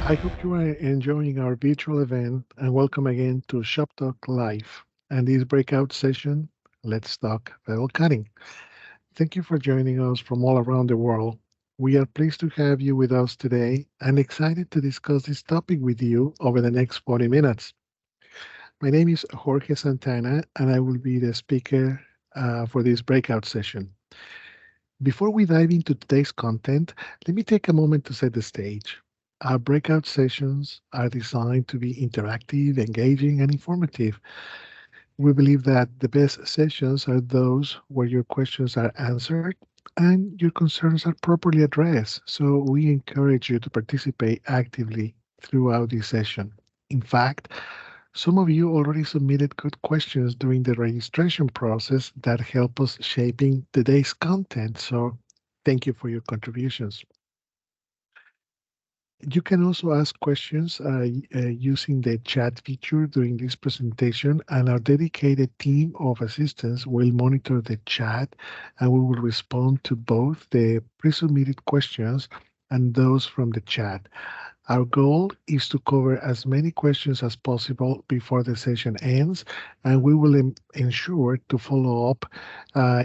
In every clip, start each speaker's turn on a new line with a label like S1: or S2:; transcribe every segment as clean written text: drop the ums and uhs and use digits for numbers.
S1: I hope you are enjoying our virtual event and welcome again to Shop Talk Live. And this breakout session, Let's Talk Bevel Cutting. Thank you for joining us from all around the world. We are pleased to have you with us today and excited to discuss this topic with you over the next 40 minutes. My name is Jorge Santana and I will be the speaker for this breakout session. Before we dive into today's content, let me take a moment to set the stage. Our breakout sessions are designed to be interactive, engaging, and informative. We believe that the best sessions are those where your questions are answered and your concerns are properly addressed. So we encourage you to participate actively throughout this session. In fact, some of you already submitted good questions during the registration process that help us shaping today's content. So thank you for your contributions. You can also ask questions using the chat feature during this presentation, and our dedicated team of assistants will monitor the chat and we will respond to both the pre-submitted questions and those from the chat. Our goal is to cover as many questions as possible before the session ends, and we will ensure to follow up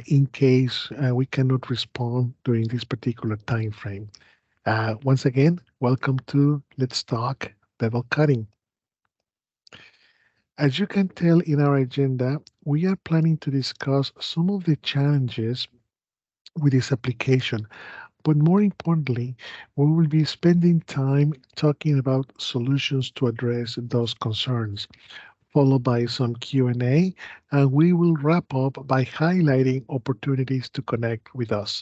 S1: in case we cannot respond during this particular time frame. Once again, welcome to Let's Talk Bevel Cutting. As you can tell in our agenda, we are planning to discuss some of the challenges with this application, but more importantly, we will be spending time talking about solutions to address those concerns, followed by some Q&A, and we will wrap up by highlighting opportunities to connect with us.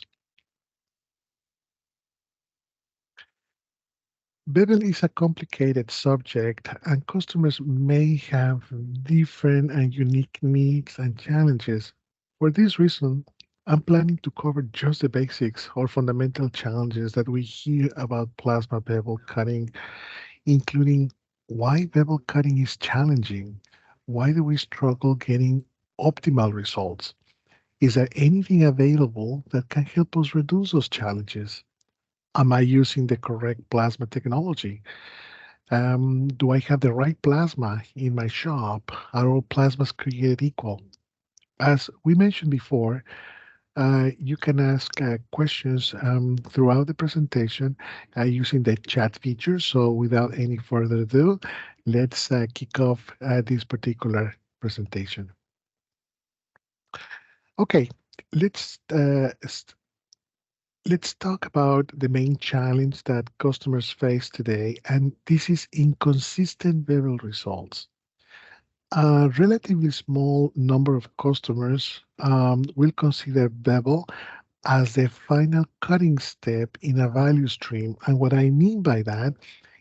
S1: Bevel is a complicated subject, and customers may have different and unique needs and challenges. For this reason, I'm planning to cover just the basics or fundamental challenges that we hear about plasma bevel cutting, including why bevel cutting is challenging, why do we struggle getting optimal results? Is there anything available that can help us reduce those challenges? Am I using the correct plasma technology? Do I have the right plasma in my shop? Are all plasmas created equal? As we mentioned before, you can ask questions throughout the presentation using the chat feature. So without any further ado, let's kick off this particular presentation. Okay, let's let's talk about the main challenge that customers face today, and this is inconsistent bevel results. A relatively small number of customers will consider bevel as the final cutting step in a value stream. And what I mean by that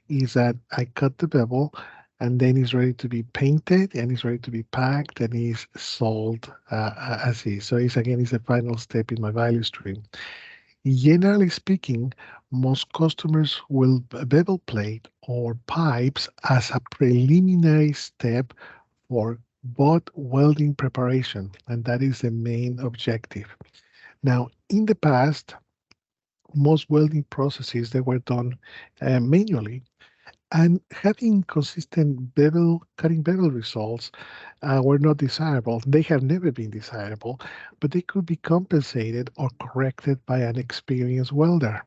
S1: is that I cut the bevel and then it's ready to be painted and it's ready to be packed and is sold as is. So it's again, it's the final step in my value stream. Generally speaking, most customers will bevel plate or pipes as a preliminary step for butt welding preparation, and that is the main objective. Now, in the past, most welding processes they were done manually, and having consistent cutting bevel results were not desirable. They have never been desirable, but they could be compensated or corrected by an experienced welder.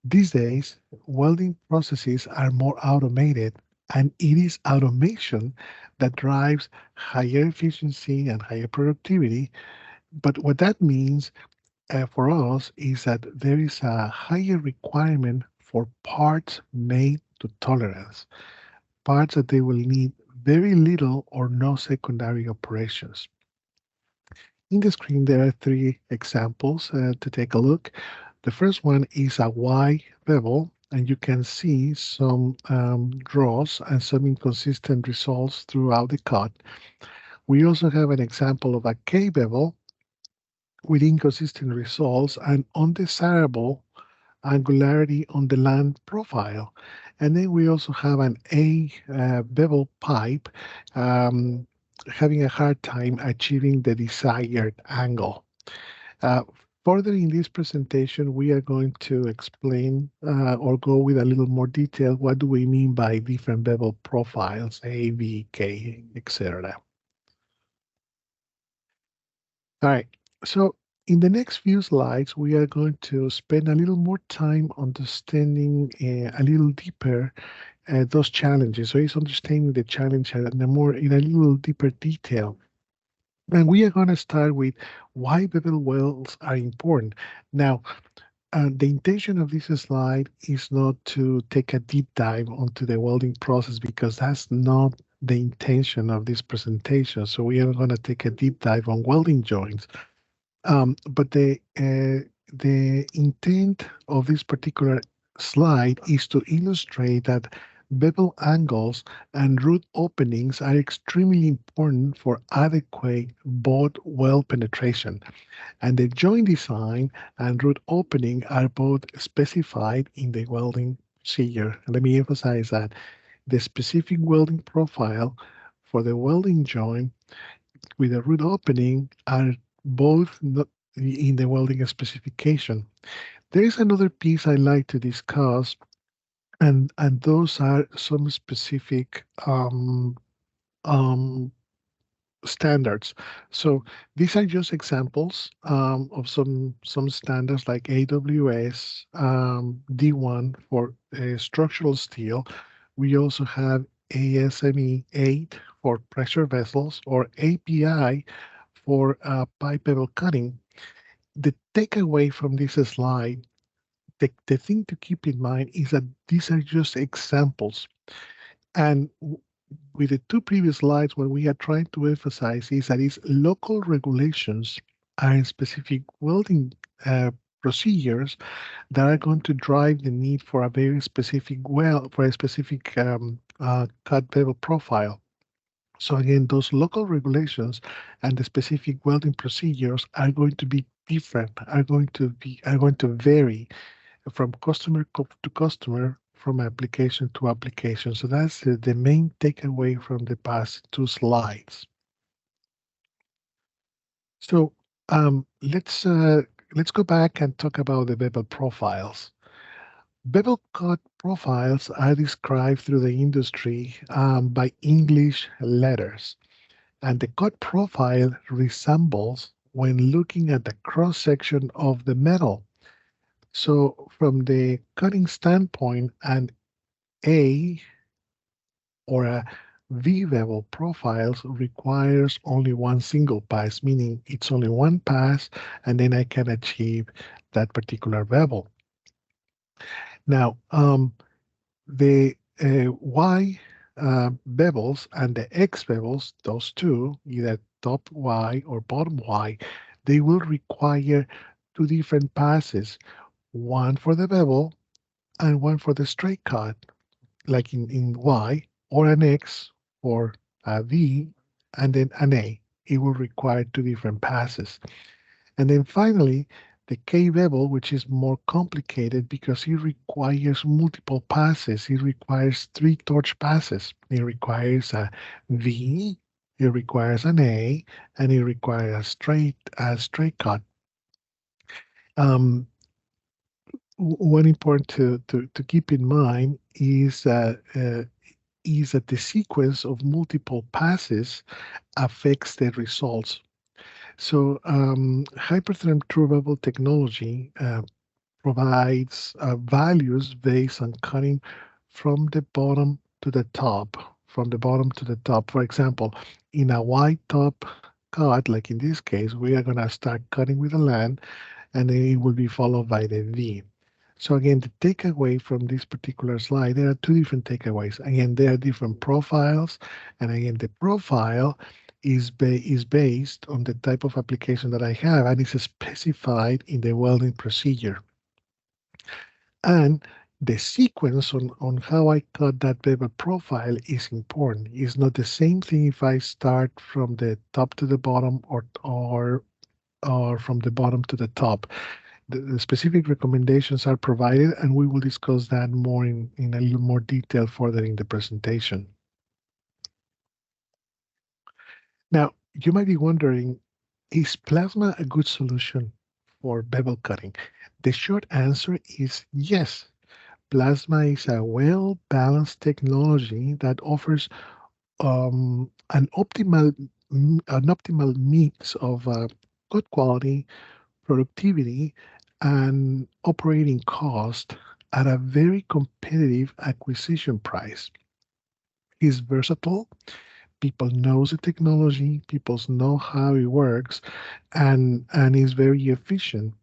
S1: These days, welding processes are more automated, and it is automation that drives higher efficiency and higher productivity. But what that means for us is that there is a higher requirement for parts made to tolerance, parts that they will need very little or no secondary operations. In the screen, there are three examples to take a look. The first one is a Y bevel, and you can see some draws and some inconsistent results throughout the cut. We also have an example of a K bevel with inconsistent results and undesirable angularity on the land profile. And then we also have an A bevel pipe having a hard time achieving the desired angle. Uh, Further in this presentation, we are going to explain or go with a little more detail. What do we mean by different bevel profiles, A, V, K, etc. All right. So in the next few slides, we are going to spend a little more time understanding a little deeper those challenges. So it's understanding the challenge in a little deeper detail. And we are going to start with why bevel welds are important. Now, the intention of this slide is not to take a deep dive onto the welding process because that's not the intention of this presentation. So we are going to take a deep dive on welding joints. But the intent of this particular slide is to illustrate that bevel angles and root openings are extremely important for adequate both weld penetration. And the joint design and root opening are both specified in the welding procedure. Let me emphasize that the specific welding profile for the welding joint with a root opening are both not in the welding specification. There is another piece I like to discuss, and those are some specific um, standards. So these are just examples of some standards like AWS, D1 for structural steel. We also have ASME 8 for pressure vessels or API for pipe bevel cutting. The takeaway from this slide, the thing to keep in mind is that these are just examples. And with the two previous slides, what we are trying to emphasize is that it's local regulations and specific welding procedures that are going to drive the need for a very specific for a specific cut bevel profile. So again, those local regulations and the specific welding procedures are going to be different, are going to vary from to customer, from application to application. So that's the main takeaway from the past two slides. So let's go back and talk about the bevel profiles. Bevel cut profiles are described through the industry by English letters. And the cut profile resembles when looking at the cross section of the metal. So from the cutting standpoint, an A or a V bevel profiles requires only one single pass, meaning it's only one pass, and then I can achieve that particular bevel. Now, the Y bevels and the X bevels, those two, either top Y or bottom Y, they will require two different passes, one for the bevel and one for the straight cut, like in Y, or an X or a V, and then an A. It will require two different passes. And then finally, the K bevel, which is more complicated because it requires multiple passes. It requires three torch passes. It requires a V, it requires an A, and it requires a straight cut. Um, One important to keep in mind is that the sequence of multiple passes affects the results. So Hypertherm true bevel technology provides values based on cutting from the bottom to the top, from the bottom to the top. For example, in a wide top cut, like in this case, we are going to start cutting with the land, and then it will be followed by the V. So again, the takeaway from this particular slide, there are two different takeaways. Again, there are different profiles, and again, the profile is based on the type of application that I have, and is specified in the welding procedure. And the sequence on how I cut that bevel profile is important. It's not the same thing if I start from the top to the bottom or from the bottom to the top. The specific recommendations are provided, and we will discuss that more in a little more detail further in the presentation. Now, you might be wondering, is plasma a good solution for bevel cutting? The short answer is yes. Plasma is a well-balanced technology that offers an optimal mix of good quality, productivity, and operating cost at a very competitive acquisition price. It's versatile. People knows the technology. People know how it works, and is very efficient.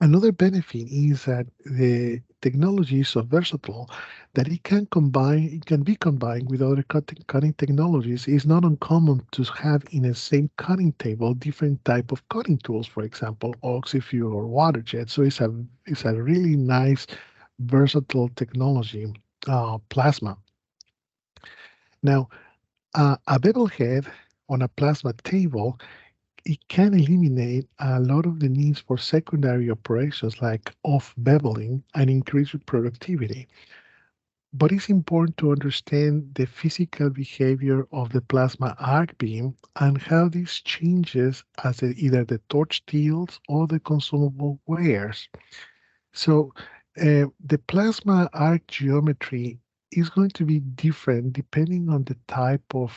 S1: Another benefit is that the technology is so versatile that it can be combined with other cutting technologies. It's not uncommon to have in the same cutting table different type of cutting tools, for example, oxyfuel or water jet. So it's a really nice versatile technology, plasma. Now, a bevel head on a plasma table, it can eliminate a lot of the needs for secondary operations like off beveling and increase productivity. But it's important to understand the physical behavior of the plasma arc beam and how this changes as either the torch tilts or the consumable wears. So the plasma arc geometry is going to be different depending on the type of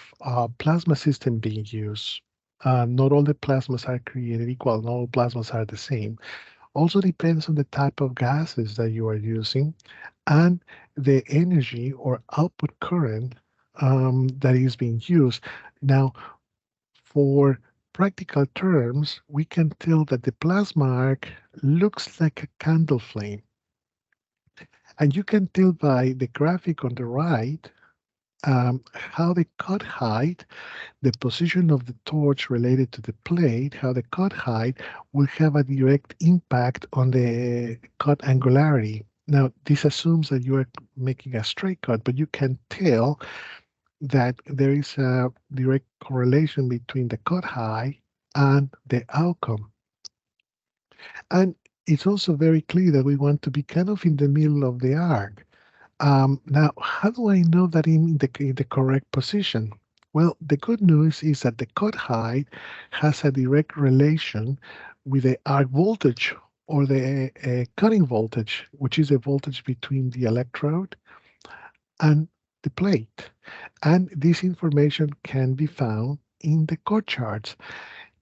S1: plasma system being used. Not all the plasmas are created equal, not all plasmas are the same. Also depends on the type of gases that you are using and the energy or output current that is being used. Now, for practical terms, we can tell that the plasma arc looks like a candle flame. And you can tell by the graphic on the right how the cut height, the position of the torch related to the plate, how the cut height will have a direct impact on the cut angularity. Now, this assumes that you are making a straight cut, but you can tell that there is a direct correlation between the cut height and the outcome. And it's also very clear that we want to be kind of in the middle of the arc. Now, how do I know that I'm in the correct position? Well, the good news is that the cut height has a direct relation with the arc voltage or the cutting voltage, which is the voltage between the electrode and the plate. And this information can be found in the cut charts.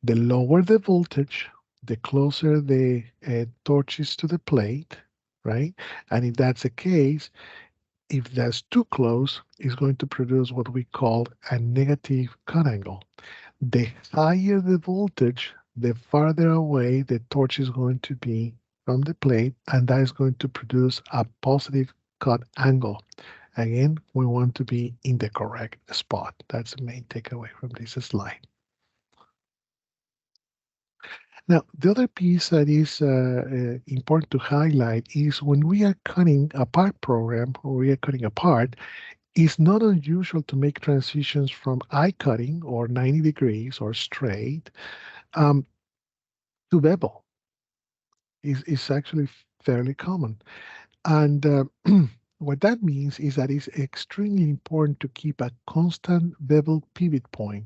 S1: The lower the voltage, the closer the torch is to the plate, right? And if that's the case, if that's too close, it's going to produce what we call a negative cut angle. The higher the voltage, the farther away the torch is going to be from the plate, and that is going to produce a positive cut angle. Again, we want to be in the correct spot. That's the main takeaway from this slide. Now, the other piece that is important to highlight is when we are cutting a part program or we are cutting a part, it's not unusual to make transitions from eye cutting or 90 degrees or straight um, to bevel. It's actually fairly common. And what that means is that it's extremely important to keep a constant bevel pivot point.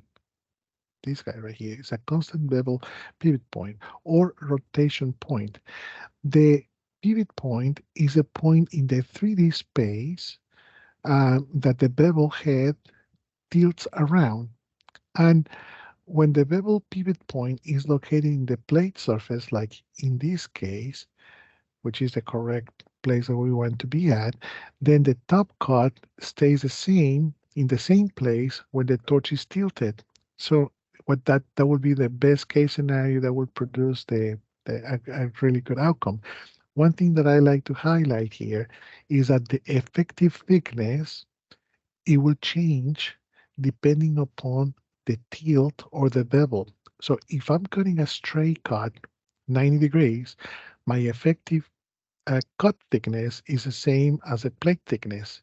S1: This guy right here is a constant bevel pivot point or rotation point. The pivot point is a point in the 3D space that the bevel head tilts around. And when the bevel pivot point is located in the plate surface, like in this case, which is the correct place that we want to be at, then the top cut stays the same in the same place when the torch is tilted. So what that would be the best case scenario that would produce a really good outcome. One thing that I like to highlight here is that the effective thickness, it will change depending upon the tilt or the bevel. So if I'm cutting a straight cut 90 degrees, my effective cut thickness is the same as the plate thickness.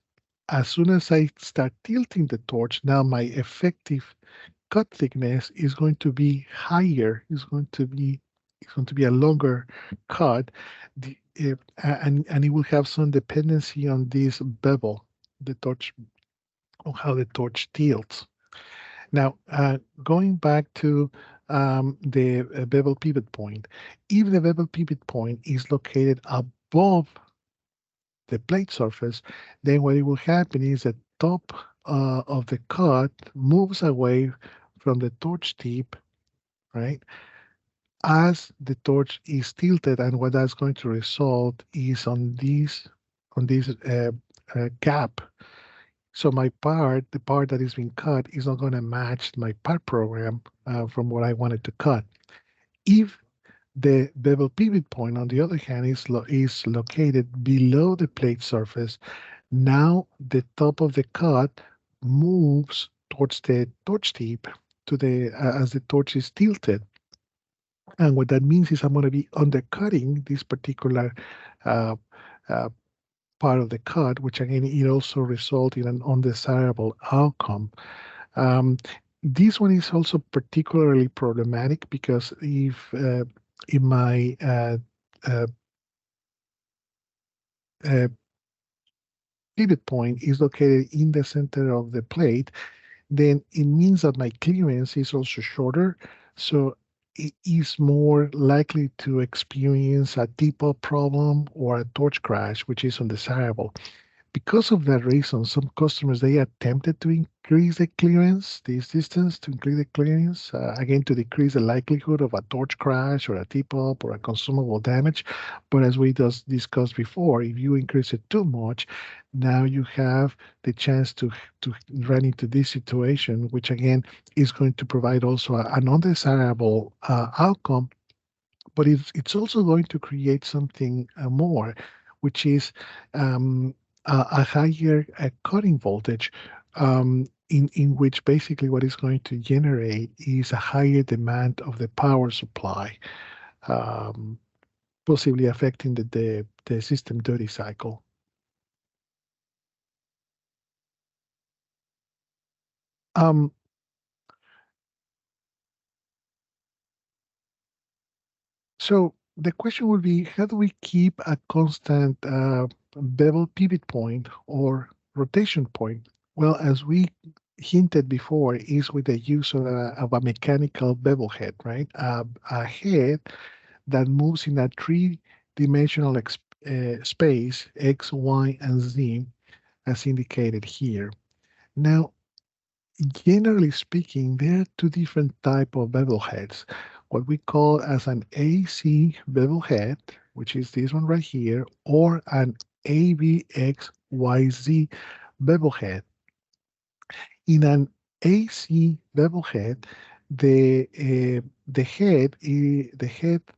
S1: As soon as I start tilting the torch, now my effective cut thickness is going to be higher. It's going to be a longer cut, and it will have some dependency on this bevel, the torch, on how the torch tilts. Now, going back to the bevel pivot point. If the bevel pivot point is located above the plate surface, then what it will happen is the top of the cut moves away from the torch tip, right? As the torch is tilted, and what that's going to result is on this gap. So my part, the part that is being cut, is not going to match my part program from what I wanted to cut. If the bevel pivot point, on the other hand, is located below the plate surface, now the top of the cut moves towards the torch tip as the torch is tilted. And what that means is I'm going to be undercutting this particular uh, uh, part of the cut, which again, it also results in an undesirable outcome. Um, this one is also particularly problematic because if my uh, uh, pivot point is located in the center of the plate, then it means that my clearance is also shorter. So it is more likely to experience a tip-up problem or a torch crash, which is undesirable. Because of that reason, some customers they attempted to increase the clearance, this distance to increase the clearance, again to decrease the likelihood of a torch crash or a tip up or a consumable damage. But as we just discussed before, if you increase it too much, now you have the chance to run into this situation, which again is going to provide also an undesirable outcome, but it's also going to create something more, which is a higher cutting voltage, in which basically what is going to generate is a higher demand of the power supply, um, possibly affecting the system duty cycle. Um, So the question would be, how do we keep a constant bevel pivot point or rotation point? Well, as we hinted before, is with the use of a mechanical bevel head, right? A head that moves in a three-dimensional space, X, Y, and Z, as indicated here. Now, generally speaking, there are two different type of bevel heads. What we call as an AC bevel head, which is this one right here, or an ABXYZ bevel head. In an AC bevel head, the head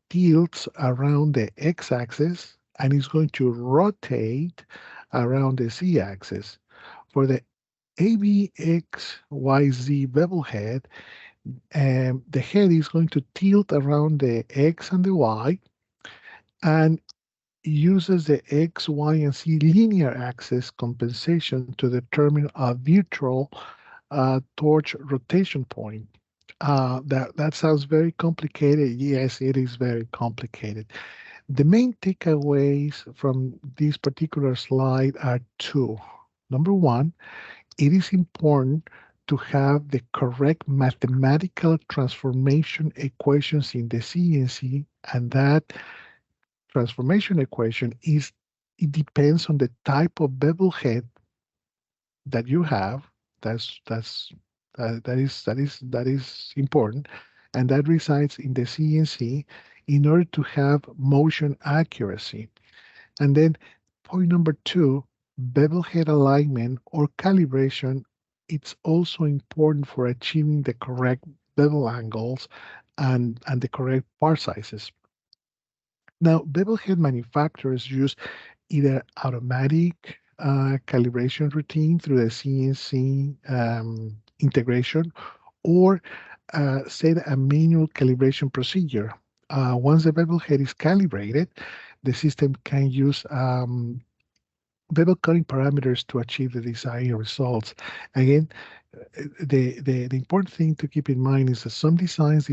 S1: tilts around the x-axis and is going to rotate around the z-axis. For the ABXYZ bevel head, the head is going to tilt around the X and the Y and uses the X, Y, and Z linear axis compensation to determine a virtual torch rotation point. That sounds very complicated. Yes, it is very complicated. The main takeaways from this particular slide are two. Number one, it is important to have the correct mathematical transformation equations in the CNC, and that transformation equation it depends on the type of bevel head that you have. That is important, and that resides in the CNC in order to have motion accuracy. And then point number two, bevel head alignment or calibration. It's also important for achieving the correct bevel angles and the correct part sizes. Now, bevel head manufacturers use either automatic calibration routine through the CNC integration or set a manual calibration procedure. Once the bevel head is calibrated, the system can use bevel cutting parameters to achieve the desired results. Again, the important thing to keep in mind is that some designs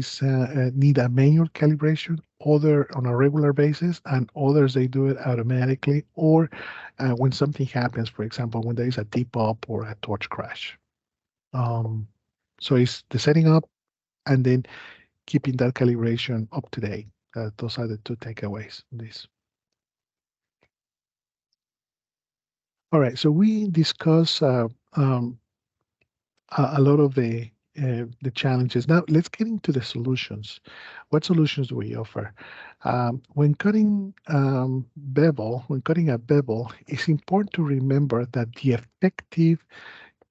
S1: need a manual calibration, other on a regular basis, and others they do it automatically, or when something happens, for example, when there is a tip up or a torch crash. Um, so it's the setting up and then keeping that calibration up to date. Those are the two takeaways on this. All right, so we discuss a lot of the challenges. Now let's get into the solutions. What solutions do we offer? When cutting bevel, when cutting a bevel, it's important to remember that the effective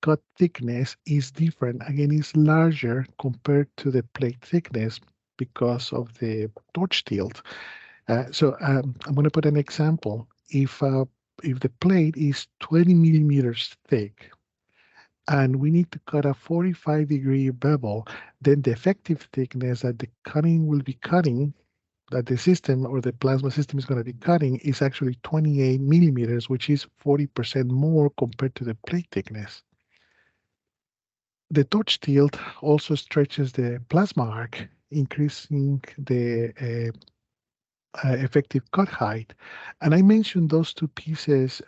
S1: cut thickness is different. Again, it's larger compared to the plate thickness because of the torch tilt. I'm going to put an example. If the plate is 20 millimeters thick, and we need to cut a 45-degree bevel, then the effective thickness that the cutting will be cutting, that the system or the plasma system is going to be cutting, is actually 28 millimeters, which is 40% more compared to the plate thickness. The torch tilt also stretches the plasma arc, increasing the effective cut height. And I mentioned those two pieces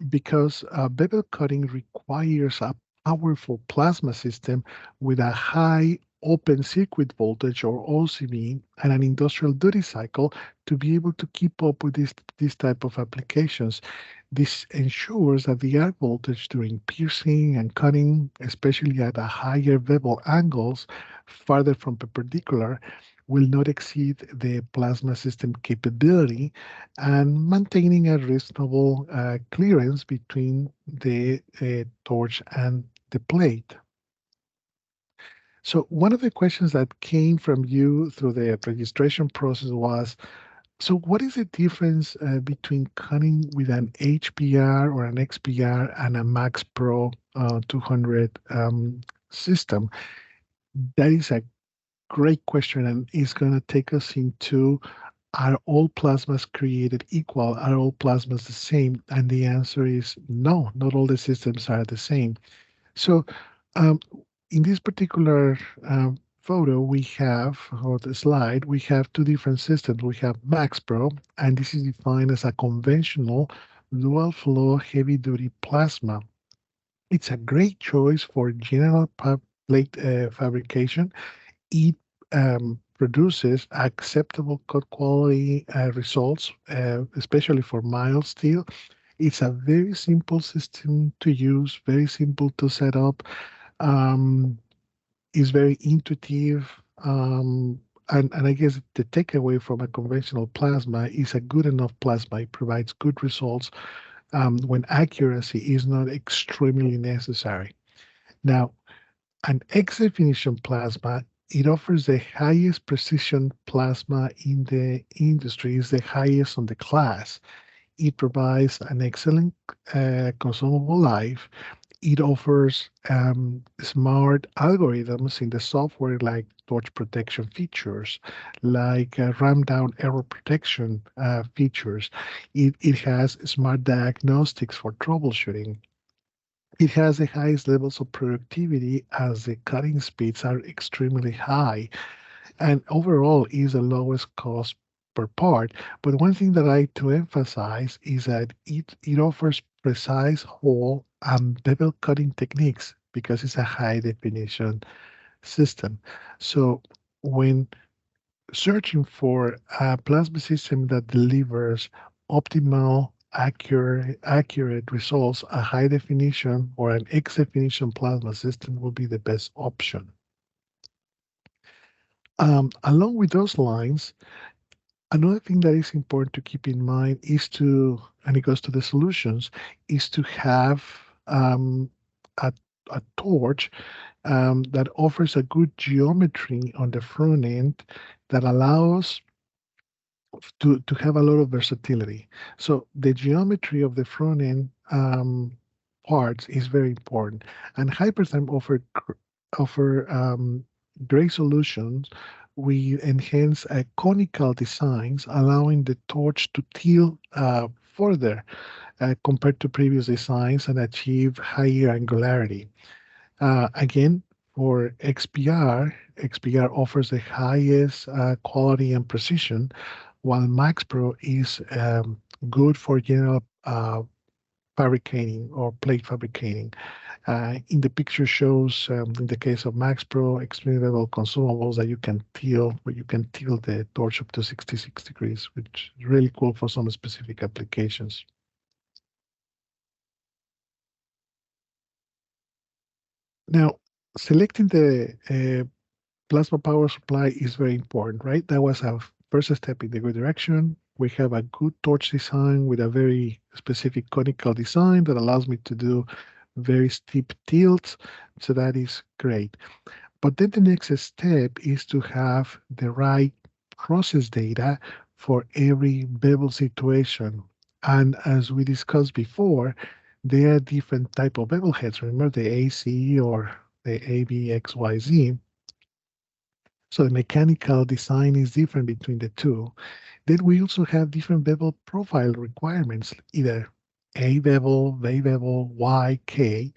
S1: because bevel cutting requires a powerful plasma system with a high open circuit voltage or OCV and an industrial duty cycle to be able to keep up with this type of applications. This ensures that the arc voltage during piercing and cutting, especially at a higher bevel angles, farther from perpendicular, will not exceed the plasma system capability and maintaining a reasonable clearance between the torch and the plate. So one of the questions that came from you through the registration process was, so what is the difference between cutting with an HPR or an XPR and a Max Pro 200 system? That is a great question, and it's going to take us into, are all plasmas created equal? Are all plasmas the same? And the answer is no, not all the systems are the same. So um, in this particular photo, we have, or the slide, we have two different systems. We have Max Pro, and this is defined as a conventional dual flow heavy duty plasma. It's a great choice for general plate fabrication. It produces acceptable cut quality results, especially for mild steel. It's a very simple system to use, very simple to set up. Um, it's very intuitive. And I guess the takeaway from a conventional plasma is a good enough plasma. It provides good results when accuracy is not extremely necessary. Now, an X-definition plasma, it offers the highest precision plasma in the industry, is the highest on the class. It provides an excellent consumable life. It offers smart algorithms in the software like torch protection features, like ram down error protection features. It has smart diagnostics for troubleshooting. It has the highest levels of productivity as the cutting speeds are extremely high, and overall is the lowest cost per part. But one thing that I like to emphasize is that it offers precise hole and bevel cutting techniques because it's a high definition system. So when searching for a plasma system that delivers optimal, accurate results, a high definition or an X definition plasma system will be the best option. Along with those lines, another thing that is important to keep in mind is to, and it goes to the solutions, is to have a, a torch that offers a good geometry on the front end that allows to have a lot of versatility. So the geometry of the front end parts is very important, and Hypertherm offer great solutions. We enhance conical designs, allowing the torch to tilt further compared to previous designs and achieve higher angularity. Again, for XPR offers the highest quality and precision, while Max Pro is good for general fabricating or plate fabricating. In the picture shows, in the case of Max Pro, extremely level consumables that you can tilt, where you can tilt the torch up to 66 degrees, which is really cool for some specific applications. Now, selecting the plasma power supply is very important, right? That was our first step in the good direction. We have a good torch design with a very specific conical design that allows me to do very steep tilts. So that is great. But then the next step is to have the right process data for every bevel situation. And as we discussed before, there are different type of bevel heads. Remember the AC or the ABXYZ. So the mechanical design is different between the two. Then we also have different bevel profile requirements, either A bevel, V bevel, Y, K.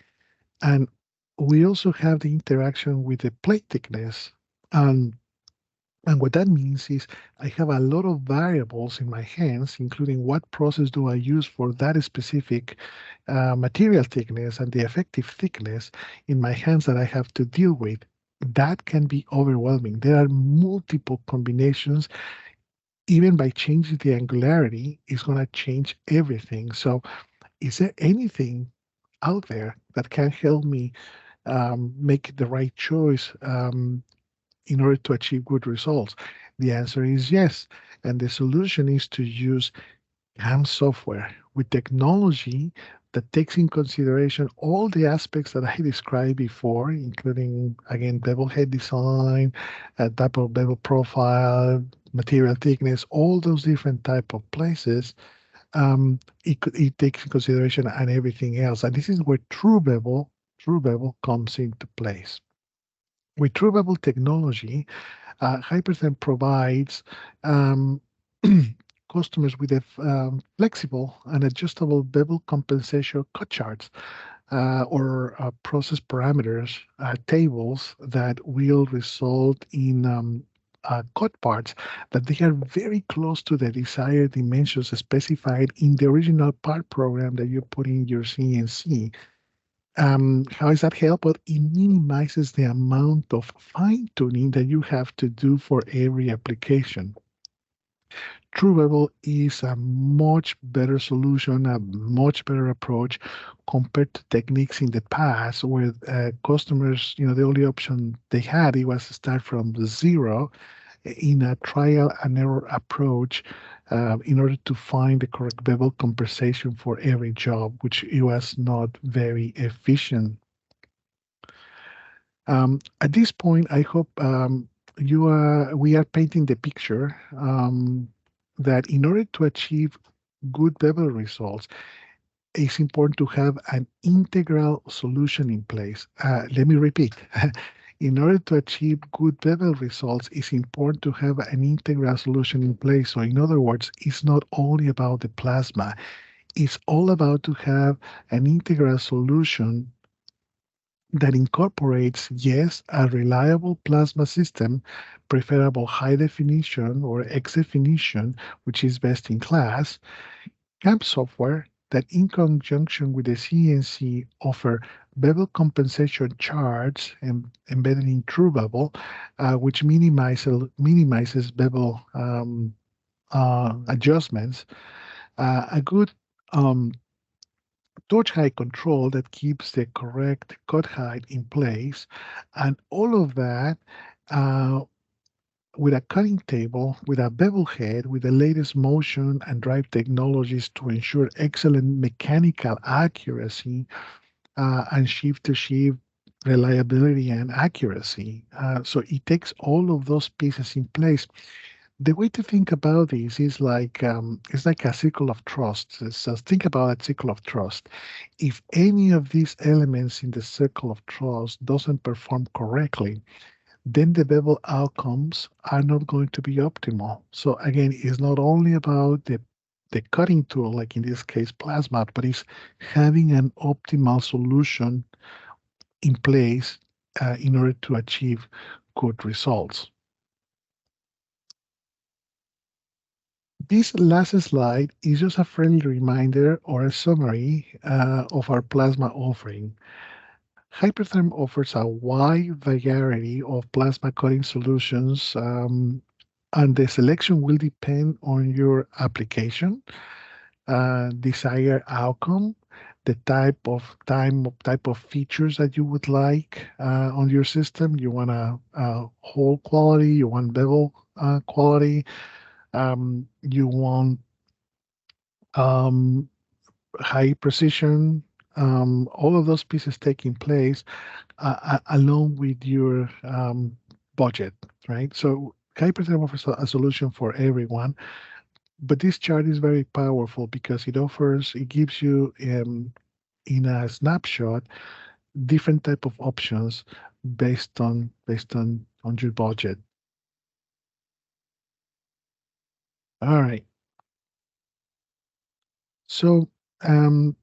S1: And we also have the interaction with the plate thickness. And, and what that means is I have a lot of variables in my hands, including what process do I use for that specific material thickness and the effective thickness in my hands that I have to deal with. That can be overwhelming. There are multiple combinations. Even by changing the angularity, it's going to change everything. So, is there anything out there that can help me make the right choice in order to achieve good results? The answer is yes. And the solution is to use CAM software with technology that takes in consideration all the aspects that I described before, including, again, bevel head design, type of bevel profile, material thickness, all those different type of places. It takes in consideration and everything else. And this is where true bevel comes into place. With true bevel technology, Hypertherm provides um, customers with a flexible and adjustable bevel compensation cut charts or process parameters tables that will result in cut parts that they are very close to the desired dimensions specified in the original part program that you put in your CNC. How does that help? Well, it minimizes the amount of fine tuning that you have to do for every application. TrueBevel is a much better solution, a much better approach compared to techniques in the past where customers, the only option they had it was to start from the zero in a trial and error approach in order to find the correct bevel compensation for every job, which it was not very efficient. At this point, I hope we are painting the picture that in order to achieve good bevel results, it's important to have an integral solution in place. Let me repeat. In order to achieve good bevel results, it's important to have an integral solution in place. So in other words, it's not only about the plasma. It's all about to have an integral solution that incorporates, yes, a reliable plasma system, preferable high definition or X definition, which is best in class, CAM software that in conjunction with the CNC offer bevel compensation charts embedded in true bevel, which minimizes bevel adjustments, a good torch height control that keeps the correct cut height in place, and all of that uh, with a cutting table, with a bevel head, with the latest motion and drive technologies to ensure excellent mechanical accuracy and shift-to-shift reliability and accuracy. So it takes all of those pieces in place. The way to think about this is like it's like a circle of trust. So think about a circle of trust. If any of these elements in the circle of trust doesn't perform correctly, then the bevel outcomes are not going to be optimal. So again, it's not only about the cutting tool, like in this case plasma, but it's having an optimal solution in place in order to achieve good results. This last slide is just a friendly reminder or a summary of our plasma offering. Hypertherm offers a wide variety of plasma cutting solutions, and the selection will depend on your application, desired outcome, the type of features that you would like on your system. You want a whole quality, you want bevel quality, you want um, high precision, all of those pieces taking place along with your budget, right? So Hypertherm offers a solution for everyone, but this chart is very powerful because it gives you in a snapshot different type of options based on your budget. All right, so um,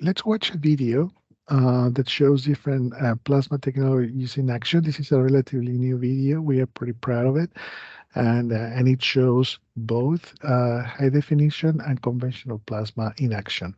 S1: let's watch a video that shows different plasma technologies in action. This is a relatively new video. We are pretty proud of it, and it shows both high definition and conventional plasma in action.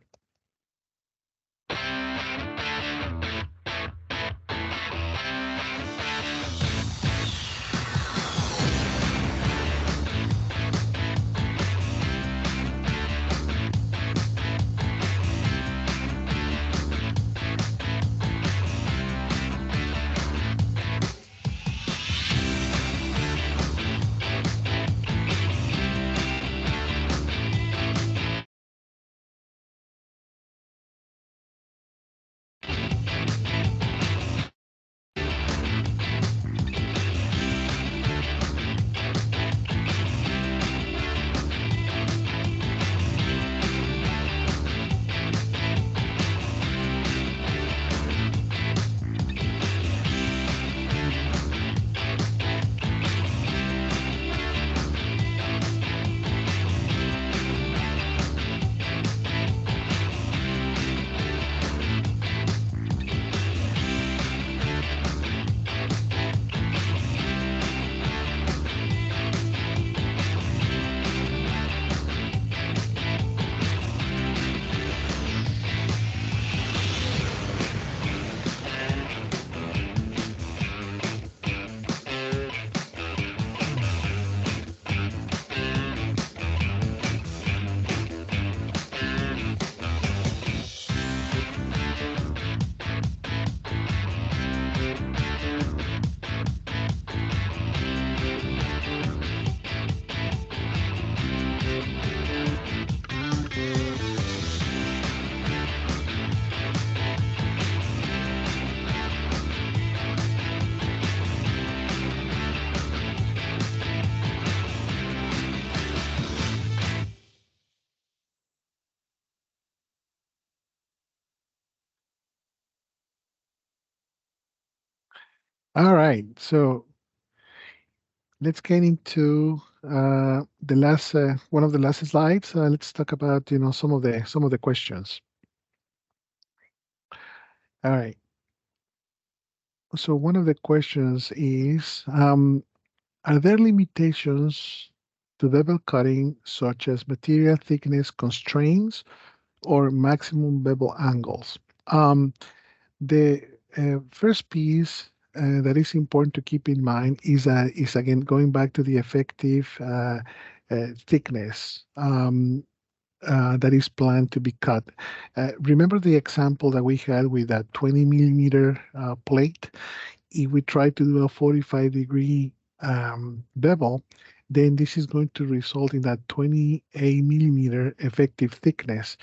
S1: All right, so let's get into the last one of the last slides. Let's talk about some of the questions. All right. So one of the questions is, are there limitations to bevel cutting, such as material thickness constraints or maximum bevel angles? The first piece that is important to keep in mind is again going back to the effective thickness that is planned to be cut. Remember the example that we had with that 20 millimeter plate? If we try to do a 45-degree bevel, then this is going to result in that 28 millimeter effective thickness.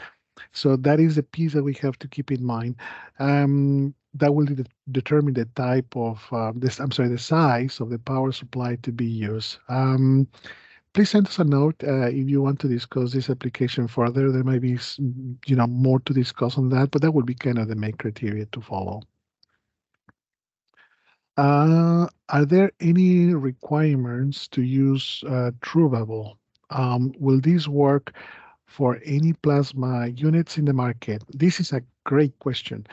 S1: So that is the piece that we have to keep in mind. That will determine the type of the size of the power supply to be used. Please send us a note if you want to discuss this application further. There might be, more to discuss on that, but that would be kind of the main criteria to follow. Are there any requirements to use true bevel? Will this work for any plasma units in the market? This is a great question.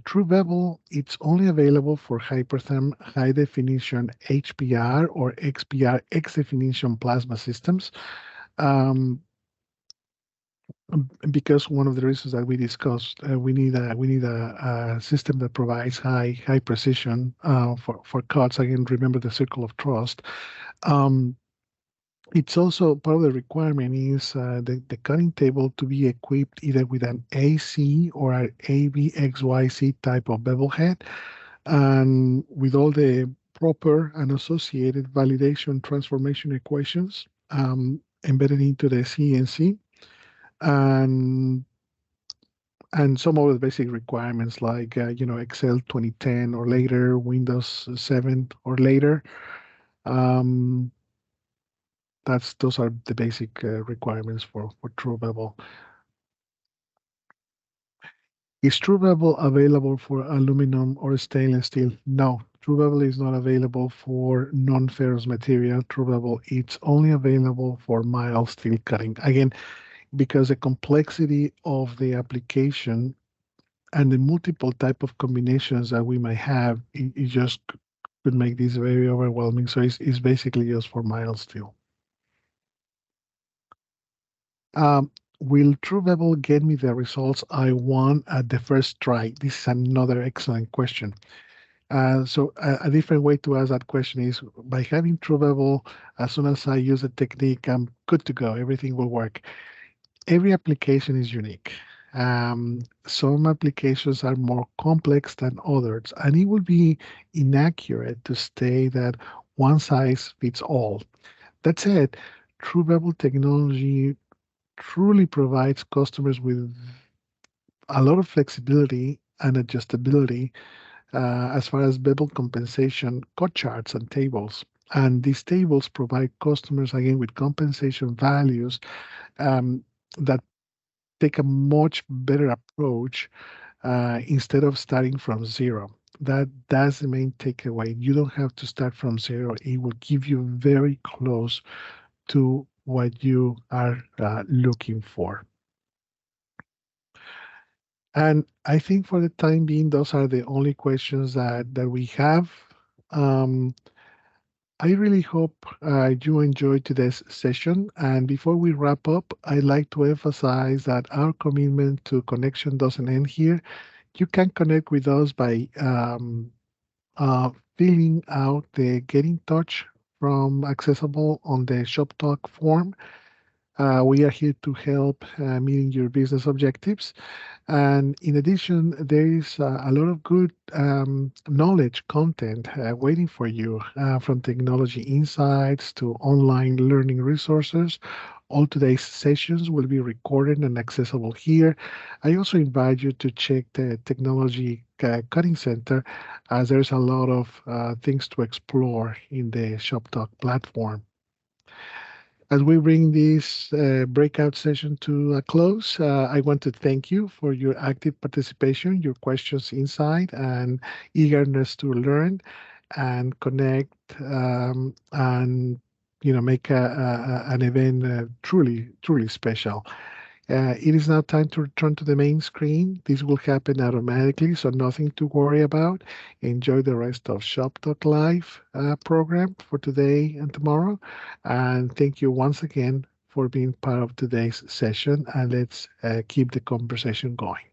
S1: True bevel, it's only available for Hypertherm high definition HPR or XPR X definition plasma systems. Um, Because one of the reasons that we discussed, we need a system that provides high precision for cuts. Again, remember the circle of trust. Um, it's also part of the requirement is the cutting table to be equipped either with an AC or an ABXYZ type of bevel head, and with all the proper and associated validation transformation equations embedded into the CNC, and some of the basic requirements like Excel 2010 or later, Windows 7 or later. Um, those are the basic requirements for TrueBevel. Is TrueBevel available for aluminum or stainless steel? No, TrueBevel is not available for non-ferrous material. TrueBevel it's only available for mild steel cutting. Again, because the complexity of the application and the multiple type of combinations that we might have, it just could make this very overwhelming. So it's basically just for mild steel. Um, will TrueBevel get me the results I want at the first try? This is another excellent question. So a different way to ask that question is by having TrueBevel, as soon as I use the technique, I'm good to go. Everything will work. Every application is unique. Some applications are more complex than others, and it would be inaccurate to say that one size fits all. That said, True Bevel technology truly provides customers with a lot of flexibility and adjustability as far as bevel compensation cut charts and tables. And these tables provide customers again with compensation values um, that take a much better approach instead of starting from zero. That's the main takeaway. You don't have to start from zero. It will give you very close to what you are looking for. And I think for the time being, those are the only questions that we have. Um, I really hope you enjoyed today's session. And before we wrap up, I'd like to emphasize that our commitment to connection doesn't end here. You can connect with us by filling out the Get in Touch from accessible on the Shop Talk form. We are here to help meeting your business objectives. And in addition, there is a lot of good knowledge content waiting for you from technology insights to online learning resources. All today's sessions will be recorded and accessible here. I also invite you to check the Technology Cutting Center as there's a lot of things to explore in the Shop Talk platform. As we bring this breakout session to a close, I want to thank you for your active participation, your questions, insight, and eagerness to learn and connect, and make an event truly special. It is now time to return to the main screen. This will happen automatically, so nothing to worry about. Enjoy the rest of Shop Talk Live program for today and tomorrow. And thank you once again for being part of today's session. And let's keep the conversation going.